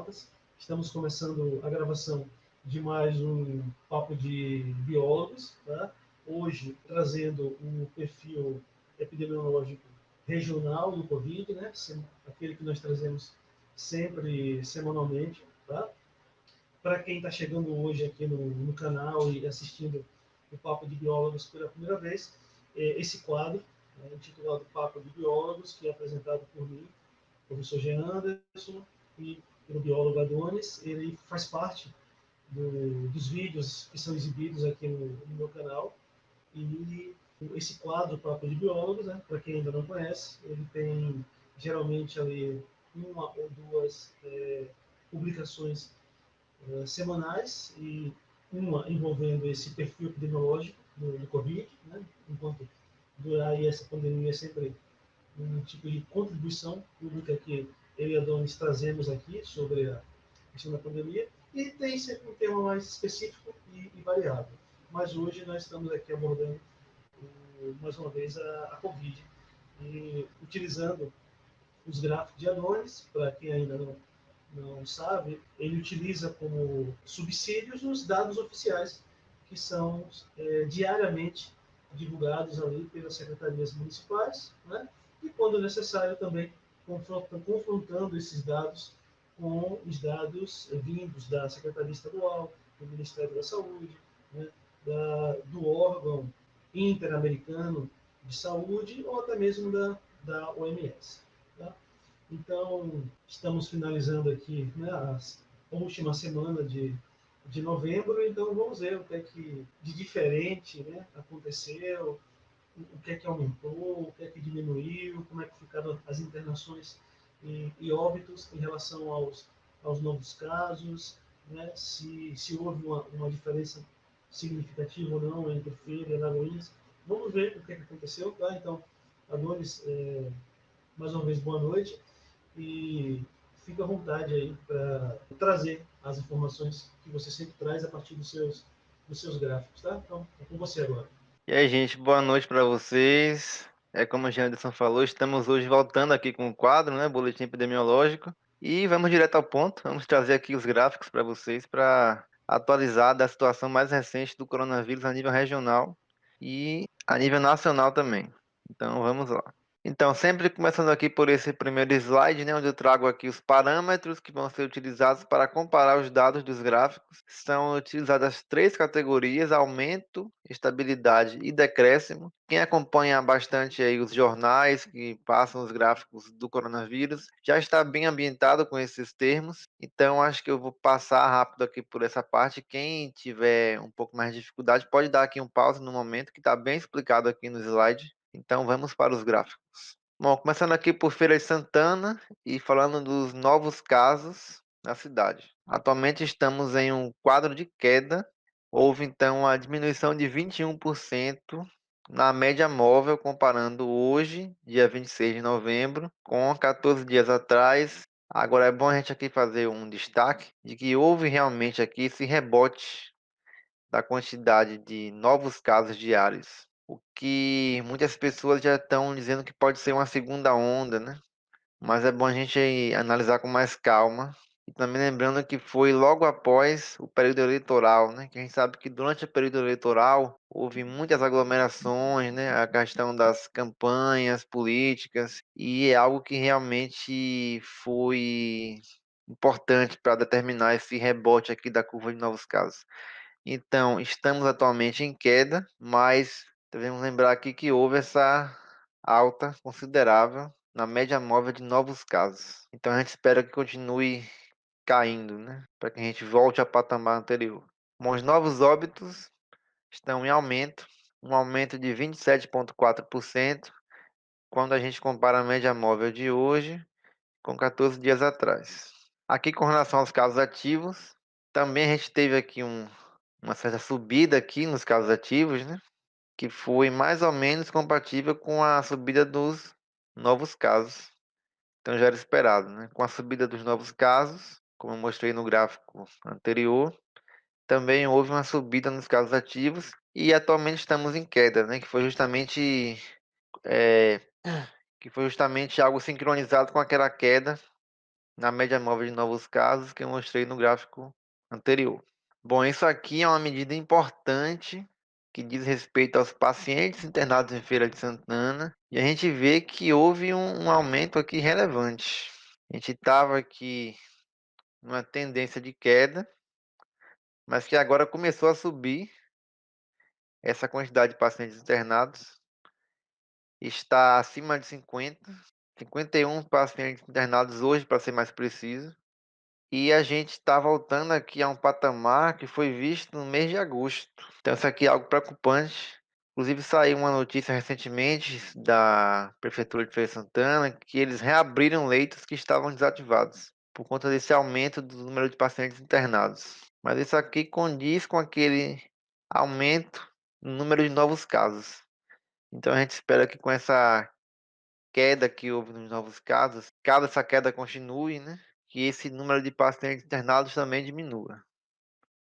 internautas. Estamos começando a gravação de mais um Papo de Biólogos, tá? Hoje trazendo o perfil epidemiológico regional do Covid, né? Aquele que nós trazemos sempre semanalmente, tá? Para quem está chegando hoje aqui no canal e assistindo o Papo de Biólogos pela primeira vez, esse quadro, né, intitulado Papo de Biólogos, que é apresentado por mim, professor Jean Anderson, e pelo biólogo Adonis, ele faz parte dos vídeos que são exibidos aqui no meu canal. E esse quadro Papo de Biólogos, né, para quem ainda não conhece, ele tem geralmente ali uma ou duas publicações semanais, e uma envolvendo esse perfil epidemiológico do Covid, né, enquanto durar aí essa pandemia, sempre um tipo de contribuição pública que eu e a Donis trazemos aqui sobre a questão da pandemia, e tem sempre um tema mais específico e variável. Mas hoje nós estamos aqui abordando mais uma vez a Covid, e utilizando os gráficos de Adonis. Para quem ainda não sabe, ele utiliza como subsídios os dados oficiais que são diariamente divulgados ali pelas secretarias municipais, né? E quando necessário também confrontando esses dados com os dados vindos da Secretaria Estadual, do Ministério da Saúde, né? Do órgão interamericano de saúde, ou até mesmo da OMS. Tá? Então, estamos finalizando aqui, né, a última semana de novembro, então vamos ver o que é que de diferente, né, aconteceu, o que é que aumentou, o que é que diminuiu, como é que ficaram as internações e óbitos em relação aos novos casos, né, se houve uma diferença significativa ou não entre Feira e Alagoinhas. Vamos ver o que é que aconteceu, tá? Então, Adonis, mais uma vez, boa noite, e fica à vontade aí para trazer as informações que você sempre traz a partir dos seus gráficos, tá? Então, é com você agora. E aí, gente, boa noite para vocês. Como o Jean Anderson falou, estamos hoje voltando aqui com o quadro, né, Boletim Epidemiológico, e vamos direto ao ponto. Vamos trazer aqui os gráficos para vocês para atualizar da situação mais recente do coronavírus a nível regional e a nível nacional também. Então, vamos lá. Então, sempre começando aqui por esse primeiro slide, né, onde eu trago aqui os parâmetros que vão ser utilizados para comparar os dados dos gráficos. São utilizadas três categorias: aumento, estabilidade e decréscimo. Quem acompanha bastante aí os jornais que passam os gráficos do coronavírus já está bem ambientado com esses termos. Então, acho que eu vou passar rápido aqui por essa parte. Quem tiver um pouco mais de dificuldade pode dar aqui um pause no momento, que está bem explicado aqui no slide. Então vamos para os gráficos. Bom, começando aqui por Feira de Santana e falando dos novos casos na cidade. Atualmente estamos em um quadro de queda. Houve então a diminuição de 21% na média móvel, comparando hoje, dia 26 de novembro, com 14 dias atrás. Agora é bom a gente aqui fazer um destaque de que houve realmente aqui esse rebote da quantidade de novos casos diários, o que muitas pessoas já estão dizendo que pode ser uma segunda onda, né? Mas é bom a gente analisar com mais calma. E também lembrando que foi logo após o período eleitoral, né? Que a gente sabe que durante o período eleitoral houve muitas aglomerações, né? A questão das campanhas políticas, e é algo que realmente foi importante para determinar esse rebote aqui da curva de novos casos. Então, estamos atualmente em queda, mas devemos lembrar aqui que houve essa alta considerável na média móvel de novos casos. Então, a gente espera que continue caindo, né? Para que a gente volte ao patamar anterior. Bom, os novos óbitos estão em aumento, um aumento de 27,4%, quando a gente compara a média móvel de hoje com 14 dias atrás. Aqui, com relação aos casos ativos, também a gente teve aqui uma certa subida aqui nos casos ativos, né? Que foi mais ou menos compatível com a subida dos novos casos. Então já era esperado, né? Com a subida dos novos casos, como eu mostrei no gráfico anterior, também houve uma subida nos casos ativos, e atualmente estamos em queda, né? É, que foi justamente algo sincronizado com aquela queda na média móvel de novos casos que eu mostrei no gráfico anterior. Bom, isso aqui é uma medida importante que diz respeito aos pacientes internados em Feira de Santana, e a gente vê que houve um aumento aqui relevante. A gente estava aqui numa tendência de queda, mas que agora começou a subir. Essa quantidade de pacientes internados está acima de 50, 51 pacientes internados hoje, para ser mais preciso. E a gente está voltando aqui a um patamar que foi visto no mês de agosto. Então, isso aqui é algo preocupante. Inclusive, saiu uma notícia recentemente da Prefeitura de Feira de Santana que eles reabriram leitos que estavam desativados por conta desse aumento do número de pacientes internados. Mas isso aqui condiz com aquele aumento no número de novos casos. Então, a gente espera que com essa queda que houve nos novos casos, caso essa queda continue, né, que esse número de pacientes internados também diminua.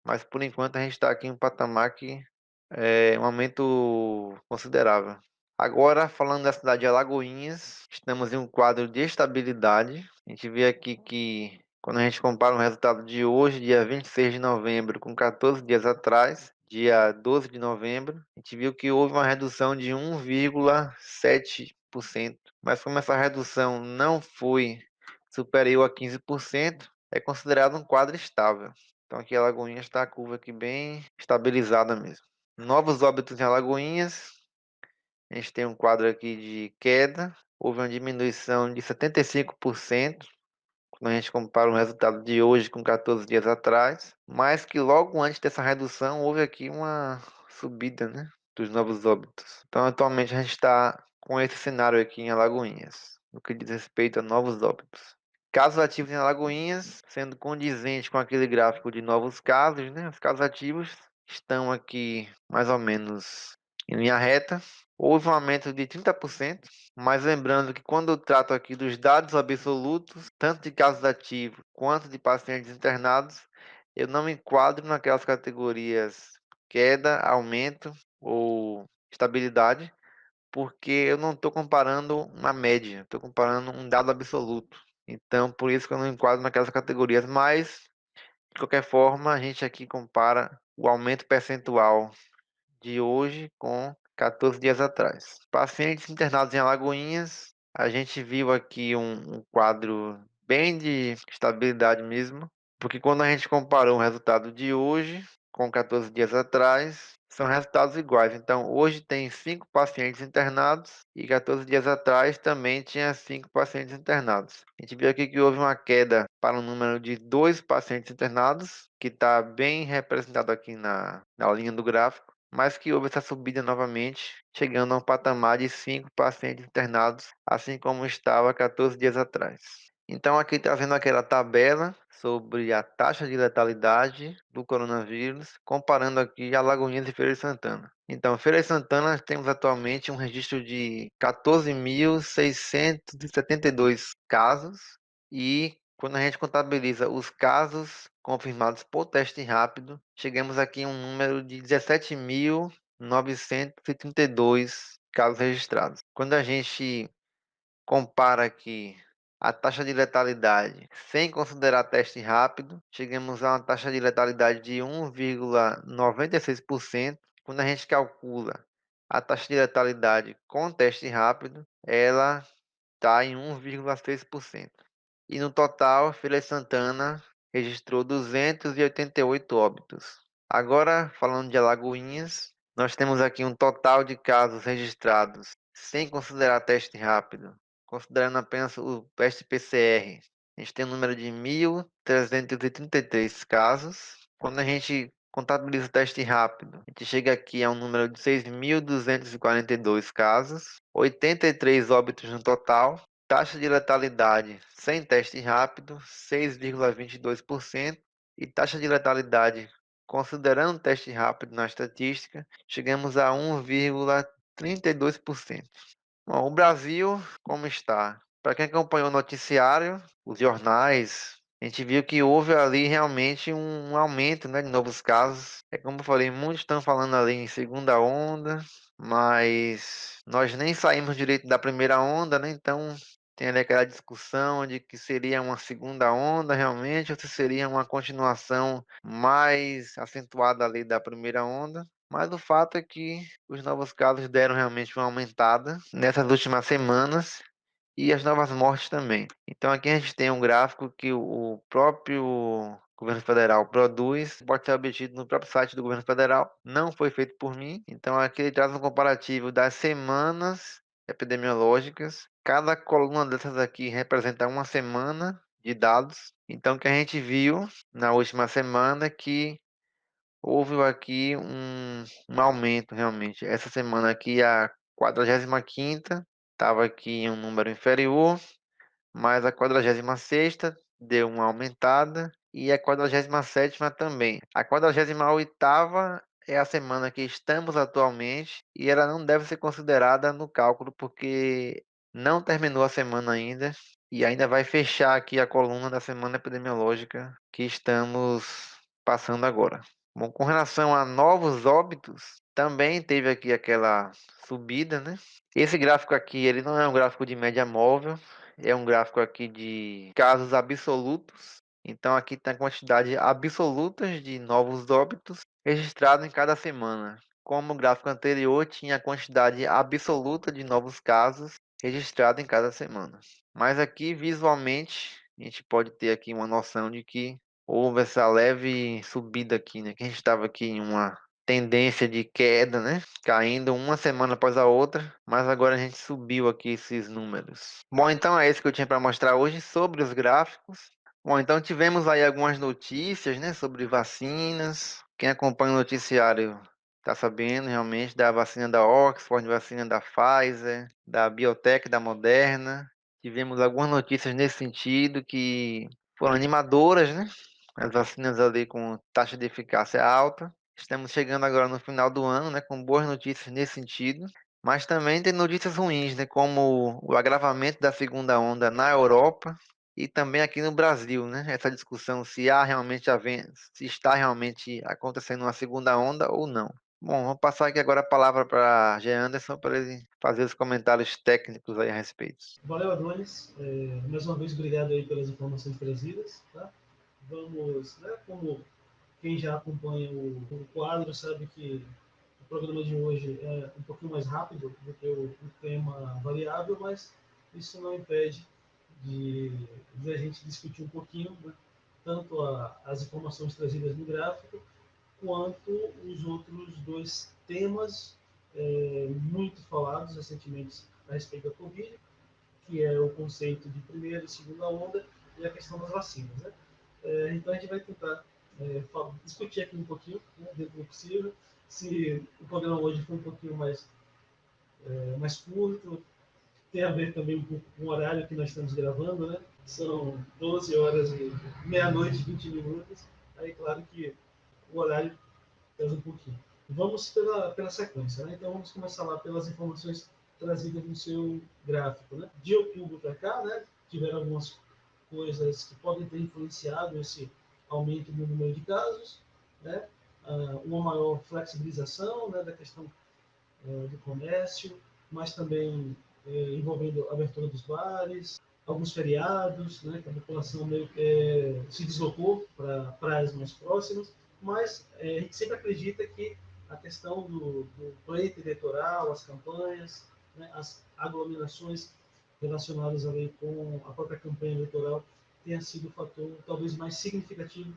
Mas por enquanto a gente está aqui em um patamar que é um aumento considerável. Agora, falando da cidade de Alagoinhas, estamos em um quadro de estabilidade. A gente vê aqui que quando a gente compara o resultado de hoje, dia 26 de novembro, com 14 dias atrás, dia 12 de novembro, a gente viu que houve uma redução de 1,7%. Mas como essa redução não foi superior a 15%, é considerado um quadro estável. Então aqui Alagoinhas está a curva aqui bem estabilizada mesmo. Novos óbitos em Alagoinhas, a gente tem um quadro aqui de queda, houve uma diminuição de 75%, quando a gente compara o resultado de hoje com 14 dias atrás, mas que logo antes dessa redução houve aqui uma subida, né, dos novos óbitos. Então atualmente a gente está com esse cenário aqui em Alagoinhas, no que diz respeito a novos óbitos. Casos ativos em Alagoinhas, sendo condizente com aquele gráfico de novos casos, né? Os casos ativos estão aqui mais ou menos em linha reta. Houve um aumento de 30%, mas lembrando que quando eu trato aqui dos dados absolutos, tanto de casos ativos quanto de pacientes internados, eu não me enquadro naquelas categorias queda, aumento ou estabilidade, porque eu não estou comparando uma média, estou comparando um dado absoluto. Então, por isso que eu não enquadro naquelas categorias, mas, de qualquer forma, a gente aqui compara o aumento percentual de hoje com 14 dias atrás. Pacientes internados em Alagoinhas, a gente viu aqui um quadro bem de estabilidade mesmo, porque quando a gente comparou o resultado de hoje com 14 dias atrás, são resultados iguais. Então, hoje tem 5 pacientes internados e 14 dias atrás também tinha 5 pacientes internados. A gente viu aqui que houve uma queda para o número de 2 pacientes internados, que está bem representado aqui na linha do gráfico, mas que houve essa subida novamente, chegando a um patamar de 5 pacientes internados, assim como estava 14 dias atrás. Então, aqui trazendo aquela tabela sobre a taxa de letalidade do coronavírus, comparando aqui Alagoinhas e Feira de Santana. Então, Feira de Santana temos atualmente um registro de 14.672 casos, e quando a gente contabiliza os casos confirmados por teste rápido, chegamos aqui a um número de 17.932 casos registrados. Quando a gente compara aqui a taxa de letalidade sem considerar teste rápido, chegamos a uma taxa de letalidade de 1,96%. Quando a gente calcula a taxa de letalidade com teste rápido, ela está em 1,6%. E no total, Feira de Santana registrou 288 óbitos. Agora, falando de Alagoinhas, nós temos aqui um total de casos registrados, sem considerar teste rápido, considerando apenas o teste PCR. A gente tem um número de 1.333 casos. Quando a gente contabiliza o teste rápido, a gente chega aqui a um número de 6.242 casos, 83 óbitos no total. Taxa de letalidade sem teste rápido, 6,22%. E taxa de letalidade, considerando o teste rápido na estatística, chegamos a 1,32%. Bom, o Brasil, como está? Para quem acompanhou o noticiário, os jornais, a gente viu que houve ali realmente um aumento, né, de novos casos. É como eu falei, muitos estão falando ali em segunda onda, mas nós nem saímos direito da primeira onda, né? Então Tem ali aquela discussão de que seria uma segunda onda realmente, ou se seria uma continuação mais acentuada ali da primeira onda. Mas o fato é que os novos casos deram realmente uma aumentada nessas últimas semanas e as novas mortes também. Então aqui a gente tem um gráfico que o próprio governo federal produz, pode ser obtido no próprio site do governo federal, não foi feito por mim. Então aqui ele traz um comparativo das semanas epidemiológicas. Cada coluna dessas aqui representa uma semana de dados. Então o que a gente viu na última semana é que houve aqui um aumento realmente. Essa semana aqui, a 45ª, estava aqui em um número inferior, mas a 46ª deu uma aumentada e a 47ª também. A 48ª é a semana que estamos atualmente e ela não deve ser considerada no cálculo porque não terminou a semana ainda e ainda vai fechar aqui a coluna da semana epidemiológica que estamos passando agora. Bom, com relação a novos óbitos, também teve aqui aquela subida, né? Esse gráfico aqui, ele não é um gráfico de média móvel, é um gráfico aqui de casos absolutos. Então aqui tem a quantidade absoluta de novos óbitos registrados em cada semana. Como o gráfico anterior tinha a quantidade absoluta de novos casos registrados em cada semana. Mas aqui visualmente a gente pode ter aqui uma noção de que houve essa leve subida aqui, né? Que a gente estava aqui em uma tendência de queda, né? Caindo uma semana após a outra, mas agora a gente subiu aqui esses números. Bom, então é isso que eu tinha para mostrar hoje sobre os gráficos. Bom, então tivemos aí algumas notícias, né, sobre vacinas. Quem acompanha o noticiário está sabendo realmente da vacina da Oxford, vacina da Pfizer, da Biotech, da Moderna. Tivemos algumas notícias nesse sentido que foram animadoras, né? As vacinas ali com taxa de eficácia alta. Estamos chegando agora no final do ano, né, com boas notícias nesse sentido, mas também tem notícias ruins, né, como o agravamento da segunda onda na Europa e também aqui no Brasil, né? Essa discussão se há realmente se está realmente acontecendo uma segunda onda ou não. Bom, vou passar aqui agora a palavra para Jean Anderson para ele fazer os comentários técnicos aí a respeito. Valeu, Adonis. Mais uma vez, obrigado aí pelas informações trazidas. Tá? Vamos, né, como quem já acompanha o quadro sabe que o programa de hoje é um pouquinho mais rápido do que o tema variável, mas isso não impede de a gente discutir um pouquinho, né, tanto as informações trazidas no gráfico, quanto os outros dois temas muito falados recentemente a respeito da Covid, que é o conceito de primeira e segunda onda e a questão das vacinas. Né? Então a gente vai tentar discutir aqui um pouquinho, né, dentro do possível. Se o programa hoje foi um pouquinho mais curto, tem a ver também um pouco com o horário que nós estamos gravando, né? São 12 horas e meia-noite e 20 minutos. Aí, claro que o horário pesa um pouquinho. Vamos pela sequência, né? Então, vamos começar lá pelas informações trazidas no seu gráfico, né? De outubro para cá, né? Tiveram algumas coisas que podem ter influenciado esse aumento no número de casos, né? Uma maior flexibilização, né, da questão do comércio, mas também envolvendo a abertura dos bares, alguns feriados, né, que a população meio que se deslocou para praias mais próximas, mas a gente sempre acredita que a questão do pleito eleitoral, as campanhas, né, as aglomerações relacionadas ali com a própria campanha eleitoral tenha sido o fator talvez mais significativo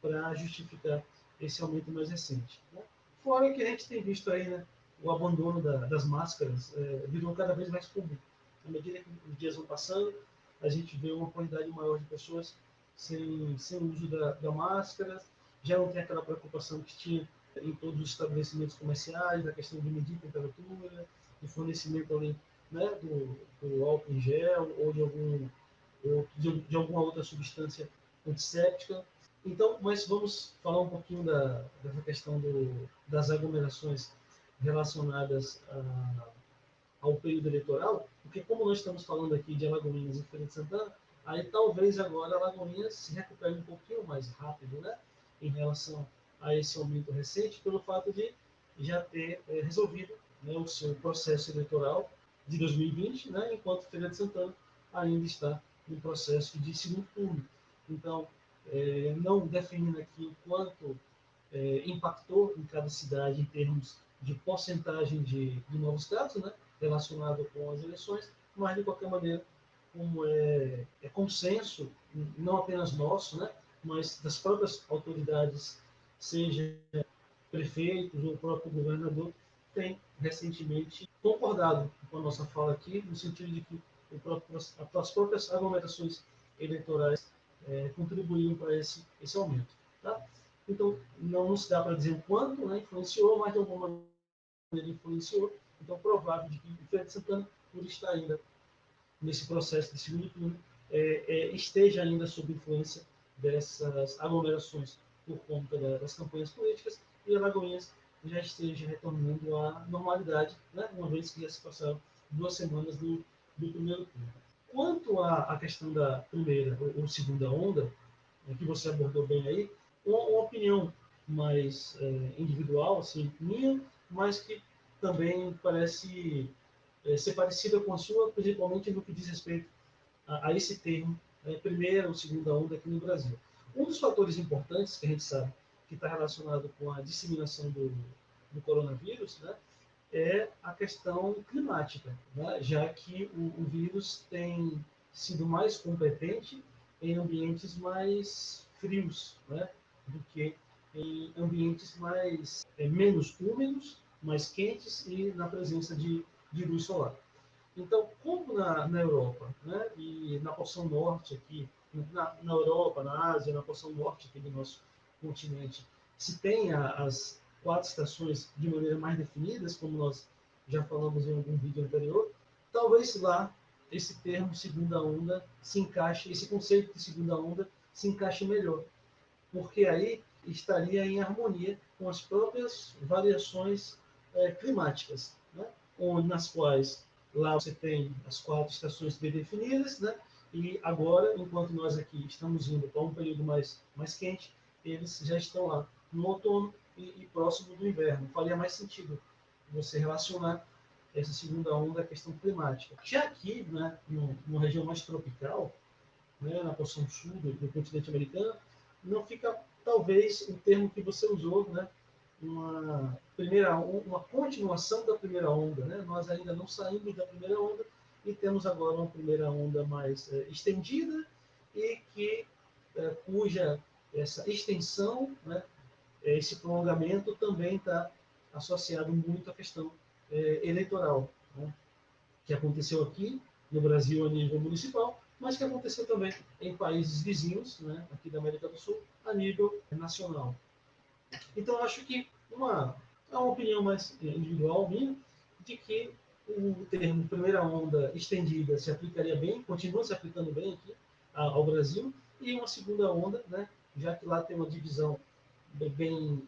para justificar esse aumento mais recente. Né? Fora que a gente tem visto aí, né, o abandono das máscaras virou cada vez mais comum. À medida que os dias vão passando, a gente vê uma quantidade maior de pessoas sem uso da máscara, já não tem aquela preocupação que tinha em todos os estabelecimentos comerciais, da questão de medir temperatura, do fornecimento ali, né, do álcool em gel ou de alguma outra substância antisséptica. Então, mas vamos falar um pouquinho dessa questão das aglomerações relacionadas ao período eleitoral, porque como nós estamos falando aqui de Alagoinhas e Feira de Santana, aí talvez agora Alagoinhas se recupere um pouquinho mais rápido, né, em relação a esse aumento recente, pelo fato de já ter resolvido, né, o seu processo eleitoral de 2020, né, enquanto Feira de Santana ainda está em processo de segundo turno. Então, não definindo aqui o quanto impactou em cada cidade em termos de porcentagem de novos casos, né, relacionado com as eleições, mas, de qualquer maneira, como é consenso, não apenas nosso, né, mas das próprias autoridades, seja prefeitos ou o próprio governador, tem recentemente concordado com a nossa fala aqui, no sentido de que as próprias aglomerações eleitorais contribuíram para esse aumento. Tá? Então, não nos dá para dizer o quanto, né, influenciou, mas de alguma maneira influenciou. Então, é provável de que o Feira de Santana, por estar ainda nesse processo de segundo turno, esteja ainda sob influência dessas aglomerações por conta das campanhas políticas, e Alagoinhas já esteja retornando à normalidade, né, uma vez que já se passaram 2 semanas do primeiro turno. Quanto à questão da primeira ou segunda onda, que você abordou bem aí, uma opinião mais individual, assim, minha, mas que também parece ser parecida com a sua, principalmente no que diz respeito a esse termo, primeira ou segunda onda aqui no Brasil. Um dos fatores importantes que a gente sabe que está relacionado com a disseminação do coronavírus, né, é a questão climática, né, já que o vírus tem sido mais competente em ambientes mais frios, né, do que em ambientes menos úmidos, mais quentes e na presença de luz solar. Então, como na Europa, né, e na porção norte aqui, na Europa, na Ásia, na porção norte aqui do nosso continente, se tem as 4 estações de maneira mais definidas, como nós já falamos em algum vídeo anterior, talvez lá esse termo segunda onda se encaixe, esse conceito de segunda onda se encaixe melhor, porque aí estaria em harmonia com as próprias variações climáticas, né? Nas quais lá você tem as 4 estações bem definidas, né? E agora, enquanto nós aqui estamos indo para um período mais quente, eles já estão lá no outono e próximo do inverno. Faria mais sentido você relacionar essa segunda onda à questão climática. Já aqui, né, numa região mais tropical, né, na porção sul do continente americano, não fica, talvez, o termo que você usou, né, uma continuação da primeira onda. Né? Nós ainda não saímos da primeira onda e temos agora uma primeira onda mais estendida e cuja essa extensão, né, esse prolongamento também está associado muito à questão eleitoral, né? Que aconteceu aqui no Brasil a nível municipal, mas que aconteceu também em países vizinhos, né, aqui da América do Sul, a nível nacional. Então, acho que é uma opinião mais individual minha, de que o termo primeira onda estendida se aplicaria bem, continua se aplicando bem aqui ao Brasil, e uma segunda onda, né, já que lá tem uma divisão bem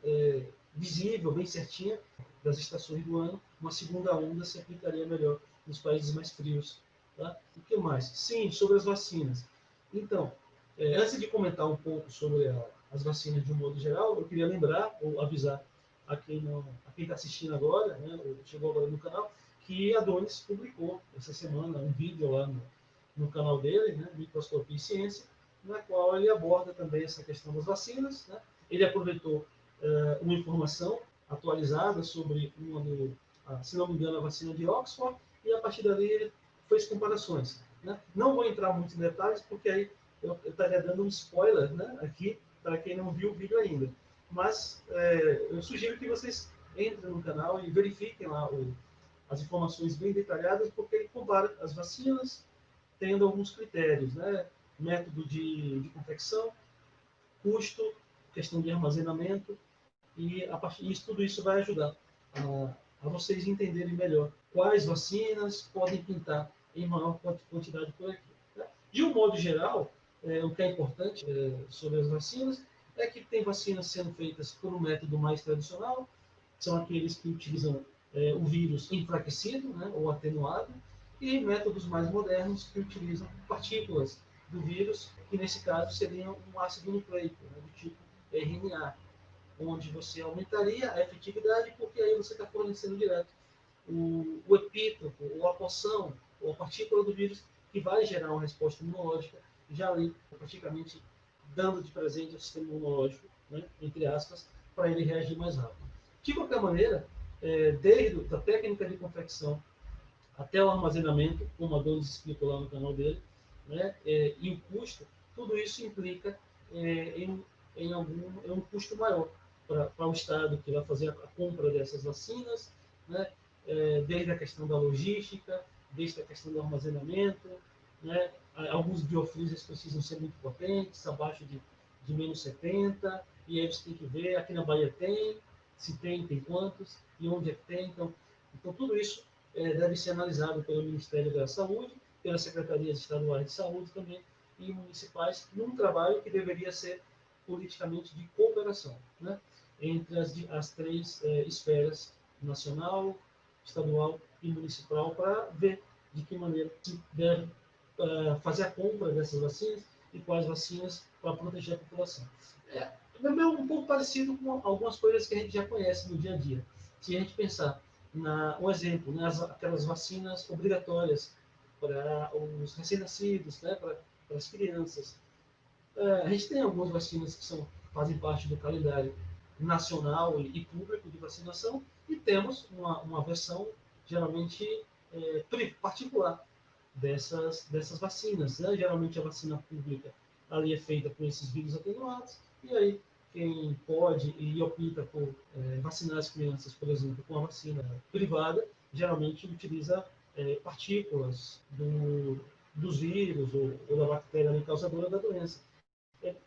visível, bem certinha das estações do ano, uma segunda onda se aplicaria melhor nos países mais frios. Tá? O que mais? Sim, sobre as vacinas. Então, antes de comentar um pouco sobre as vacinas de um modo geral, eu queria lembrar ou avisar a quem está assistindo agora, né, ou chegou agora no canal, que a Adonis publicou essa semana um vídeo lá no canal dele, né, Microscopia e Ciência, na qual ele aborda também essa questão das vacinas. Né? Ele aproveitou uma informação atualizada sobre se não me engano, a vacina de Oxford, e a partir dali ele fez comparações. Né? Não vou entrar muito em detalhes, porque aí eu estaria dando um spoiler, né, aqui, para quem não viu o vídeo ainda. Mas eu sugiro que vocês entrem no canal e verifiquem lá as informações bem detalhadas, porque ele compara as vacinas, tendo alguns critérios, né? Método de confecção, custo, questão de armazenamento, e a partir disso, tudo isso vai ajudar a vocês entenderem melhor quais vacinas podem pintar em maior quantidade por aqui. Tá? De um modo geral, o que é importante sobre as vacinas é que tem vacinas sendo feitas por um método mais tradicional, são aqueles que utilizam o vírus enfraquecido, né, ou atenuado, e métodos mais modernos que utilizam partículas do vírus, que nesse caso seriam um ácido nucleico, né, do tipo RNA, onde você aumentaria a efetividade, porque aí você está fornecendo direto o epítopo, ou a porção, ou a partícula do vírus que vai gerar uma resposta imunológica, já ali praticamente dando de presente ao sistema imunológico, né, entre aspas, para ele reagir mais rápido. De qualquer maneira, desde a técnica de confecção até o armazenamento, como a Adonis explicou lá no canal dele, né, e o custo, tudo isso implica em um custo maior para o Estado que vai fazer a compra dessas vacinas, né, desde a questão da logística, desde a questão do armazenamento, né, alguns biofreezers precisam ser muito potentes, abaixo de menos 70, e aí você tem que ver, aqui na Bahia tem, se tem quantos, e onde é que tem, então tudo isso deve ser analisado pelo Ministério da Saúde, pelas secretarias estaduais de saúde também e municipais, num trabalho que deveria ser politicamente de cooperação, né, entre as três esferas, nacional, estadual e municipal, para ver de que maneira se deve fazer a compra dessas vacinas e quais vacinas para proteger a população. É um pouco parecido com algumas coisas que a gente já conhece no dia a dia. Se a gente pensar um exemplo, né, aquelas vacinas obrigatórias para os recém-nascidos, né, para as crianças. A gente tem algumas vacinas que fazem parte do calendário nacional e público de vacinação e temos uma versão geralmente particular dessas vacinas. Né? Geralmente a vacina pública ali é feita com esses vírus atenuados e aí quem pode e opta por vacinar as crianças, por exemplo, com a vacina privada, geralmente utiliza partículas dos vírus ou da bactéria causadora da doença.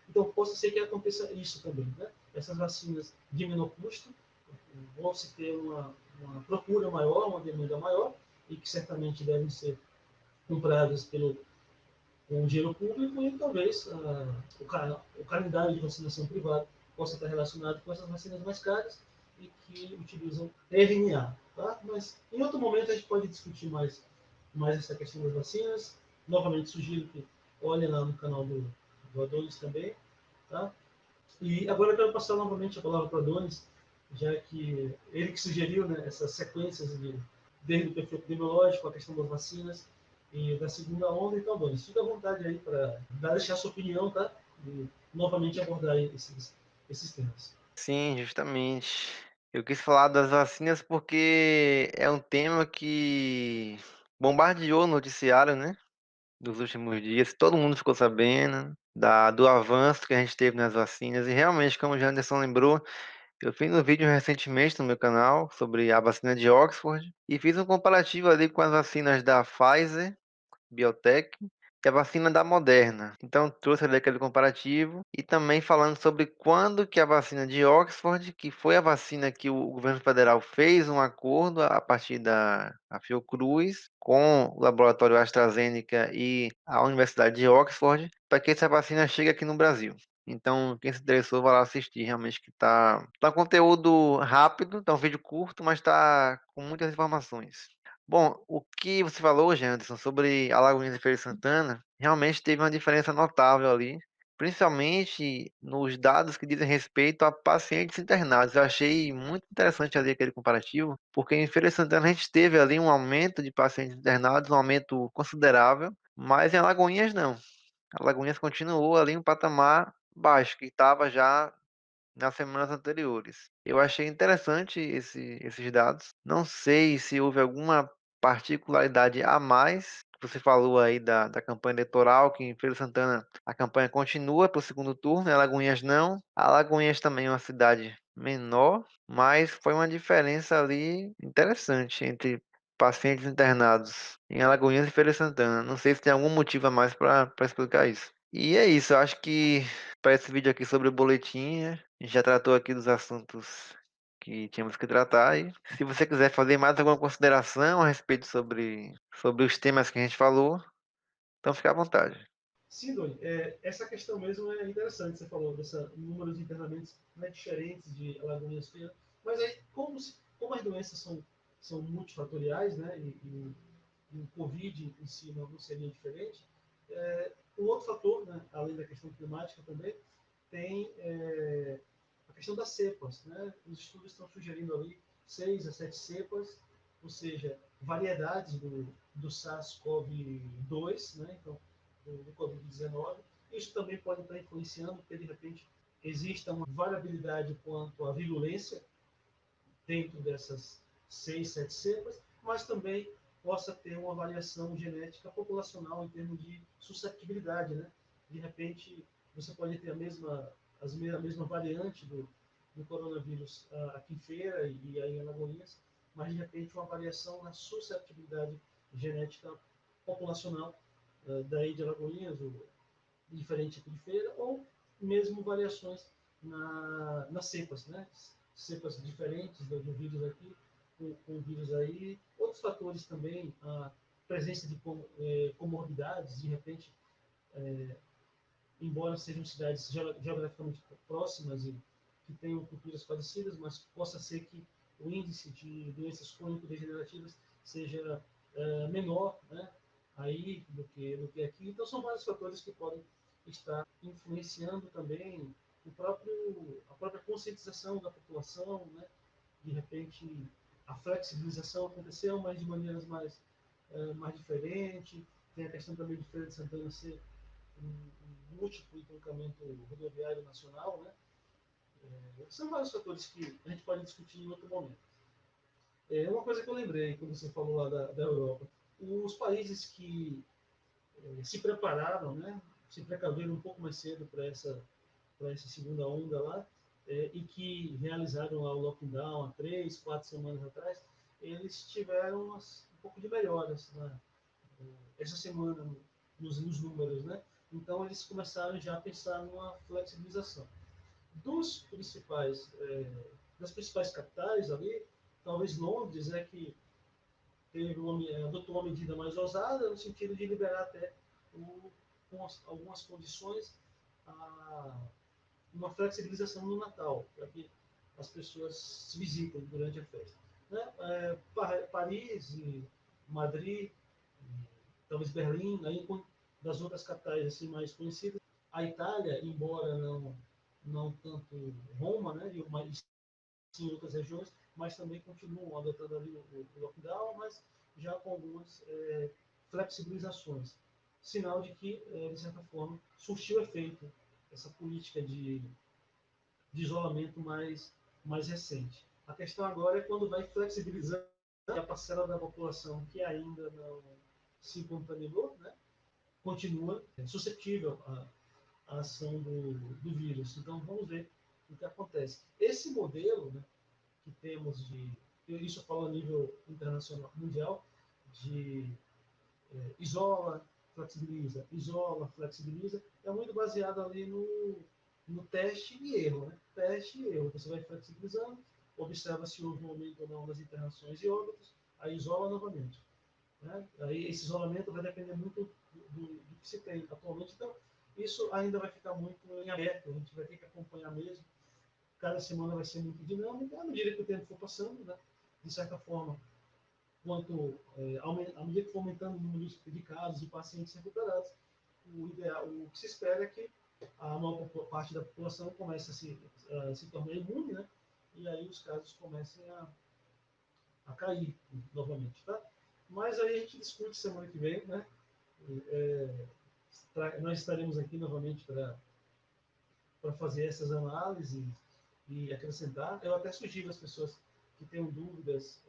Então, possa ser que aconteça isso também. Né? Essas vacinas de menor custo vão se ter uma procura maior, uma demanda maior, e que certamente devem ser compradas com dinheiro público e talvez o calendário de vacinação privado possa estar relacionado com essas vacinas mais caras e que utilizam RNA. Tá? Mas em outro momento a gente pode discutir mais essa questão das vacinas. Novamente sugiro que olhem lá no canal do Adonis também. Tá? E agora eu quero passar novamente a palavra para o Adonis, já que ele que sugeriu, né, essas sequências desde o perfil epidemiológico, a questão das vacinas e da segunda onda. Então, Adonis, fica à vontade aí para deixar a sua opinião, tá? E novamente abordar esses temas. Sim, justamente. Eu quis falar das vacinas porque é um tema que bombardeou o noticiário, né? Dos últimos dias. Todo mundo ficou sabendo do avanço que a gente teve nas vacinas. E realmente, como o Janderson lembrou, eu fiz um vídeo recentemente no meu canal sobre a vacina de Oxford e fiz um comparativo ali com as vacinas da Pfizer Biotech e a vacina da Moderna. Então, trouxe ali aquele comparativo e também falando sobre quando que a vacina de Oxford, que foi a vacina que o governo federal fez um acordo a partir da Fiocruz com o laboratório AstraZeneca e a Universidade de Oxford, para que essa vacina chegue aqui no Brasil. Então, quem se interessou, vai lá assistir. Realmente que tá um conteúdo rápido, tá um vídeo curto, mas tá com muitas informações. Bom, o que você falou, Janderson, sobre Alagoinhas e Feira de Santana, realmente teve uma diferença notável ali, principalmente nos dados que dizem respeito a pacientes internados. Eu achei muito interessante ali aquele comparativo, porque em Feira de Santana a gente teve ali um aumento de pacientes internados, um aumento considerável, mas em Alagoinhas não. Alagoinhas continuou ali um patamar baixo, que estava já nas semanas anteriores. Eu achei interessante esses dados. Não sei se houve alguma particularidade a mais. Você falou aí da campanha eleitoral, que em Feira de Santana a campanha continua para o segundo turno, em Alagoinhas não. Alagoinhas também é uma cidade menor, mas foi uma diferença ali interessante entre pacientes internados em Alagoinhas e Feira de Santana. Não sei se tem algum motivo a mais para explicar isso. E é isso, eu acho que para esse vídeo aqui sobre o boletim, a gente já tratou aqui dos assuntos que tínhamos que tratar. E se você quiser fazer mais alguma consideração a respeito sobre os temas que a gente falou, então fique à vontade. Sim, Doni, essa questão mesmo é interessante. Você falou desse número de internamentos, né, diferentes de Alagoinhas Feira, mas aí, como as doenças são multifatoriais, né, e o Covid em si não seria diferente, um outro fator, né, além da questão climática também, tem a questão das cepas. Né? Os estudos estão sugerindo ali 6 a 7 cepas ou seja, variedades do SARS-CoV-2, né? Então, do Covid-19. Isso também pode estar influenciando, porque de repente exista uma variabilidade quanto à virulência dentro dessas 6, 7 cepas, mas também possa ter uma variação genética populacional em termos de susceptibilidade, né? De repente, você pode ter a mesma variante do coronavírus aqui em Feira e aí em Alagoinhas, mas de repente uma variação na susceptibilidade genética populacional daí de Alagoinhas, ou diferente tipo de Feira, ou mesmo variações nas cepas, né? Cepas diferentes do vírus aqui, com o vírus aí. Outros fatores também, a presença de comorbidades, de repente, embora sejam cidades geograficamente próximas e que tenham culturas parecidas, mas possa ser que o índice de doenças crônico-degenerativas seja menor, né, aí do que aqui. Então, são vários fatores que podem estar influenciando também a própria conscientização da população, né? De repente, a flexibilização aconteceu, mas de maneiras mais diferentes. Tem a questão também de Feira de Santana ser um múltiplo entroncamento rodoviário nacional, né? São vários fatores que a gente pode discutir em outro momento. Uma coisa que eu lembrei quando você falou lá da Europa, os países que se prepararam, né, se precaveram um pouco mais cedo para essa segunda onda lá, e que realizaram lá o lockdown há 3, 4 semanas atrás, eles tiveram um pouco de melhoras, né, essa semana nos números, né? Então eles começaram já a pensar numa flexibilização das principais capitais ali. Talvez Londres é que adotou uma medida mais ousada no sentido de liberar até com algumas condições uma flexibilização no Natal, para que as pessoas se visitem durante a festa. Né? Paris, e Madrid, talvez Berlim, aí das outras capitais assim mais conhecidas. A Itália, embora não tanto Roma, né, mas sim outras regiões, mas também continuam adotando ali o lockdown, mas já com algumas flexibilizações. Sinal de que, de certa forma, surtiu efeito essa política de isolamento mais recente. A questão agora é quando vai flexibilizando a parcela da população que ainda não se contaminou, né, continua suscetível à ação do vírus. Então, vamos ver o que acontece. Esse modelo, né, que temos isso eu falo a nível internacional, mundial, de isola, flexibiliza, é muito baseado ali no teste e erro. Né? Teste e erro. Você vai flexibilizando, observa se houve um aumento ou não das internações e óbitos, aí isola novamente. Né? Aí esse isolamento vai depender muito do que se tem atualmente. Então, isso ainda vai ficar muito em aberto, a gente vai ter que acompanhar mesmo. Cada semana vai ser muito dinâmica, à medida que o tempo for passando, né? De certa forma, à medida que for aumentando o número de casos e pacientes recuperados, o que se espera é que a maior parte da população comece a se tornar imune, né? E aí os casos comecem a cair novamente, tá? Mas aí a gente discute semana que vem, né? Nós estaremos aqui novamente para fazer essas análises e acrescentar. Eu até sugiro às pessoas que tenham dúvidas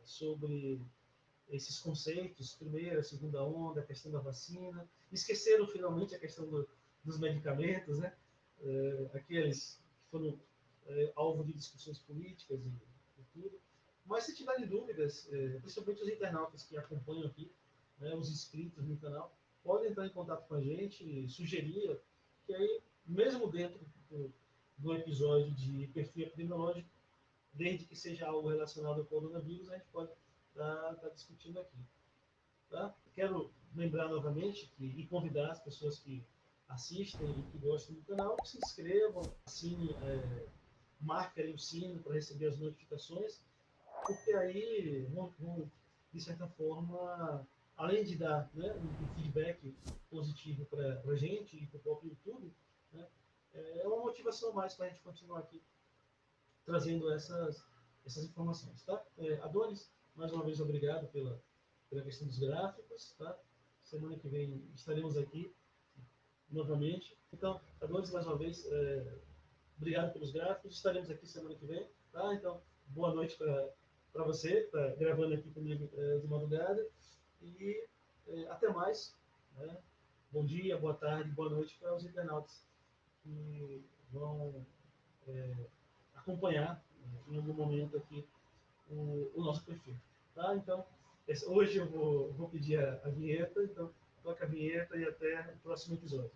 sobre esses conceitos, primeira, segunda onda, a questão da vacina, esqueceram finalmente a questão dos medicamentos, né? Aqueles que foram alvo de discussões políticas e tudo. Mas se tiverem dúvidas, principalmente os internautas que acompanham aqui, né, os inscritos no canal, podem entrar em contato com a gente e sugerir, que aí, mesmo dentro do episódio de perfil epidemiológico, desde que seja algo relacionado ao coronavírus, a gente pode estar discutindo aqui. Tá? Quero lembrar novamente e convidar as pessoas que assistem e que gostam do canal que se inscrevam, assinem, marquem o sino para receber as notificações, porque aí vão de certa forma, além de dar, né, um feedback positivo para a gente e para o próprio YouTube, né, é uma motivação a mais para a gente continuar aqui trazendo essas informações. Tá? Adonis, Mais uma vez, obrigado pela questão dos gráficos. Tá? Semana que vem estaremos aqui novamente. Então, Adonis, mais uma vez, obrigado pelos gráficos. Estaremos aqui semana que vem. Tá? Então, boa noite para você, tá gravando aqui comigo de madrugada. E até mais. Né? Bom dia, boa tarde, boa noite para os internautas que vão acompanhar em algum momento aqui o nosso perfil. Tá? Então, hoje eu vou pedir a vinheta, então toca a vinheta e até o próximo episódio.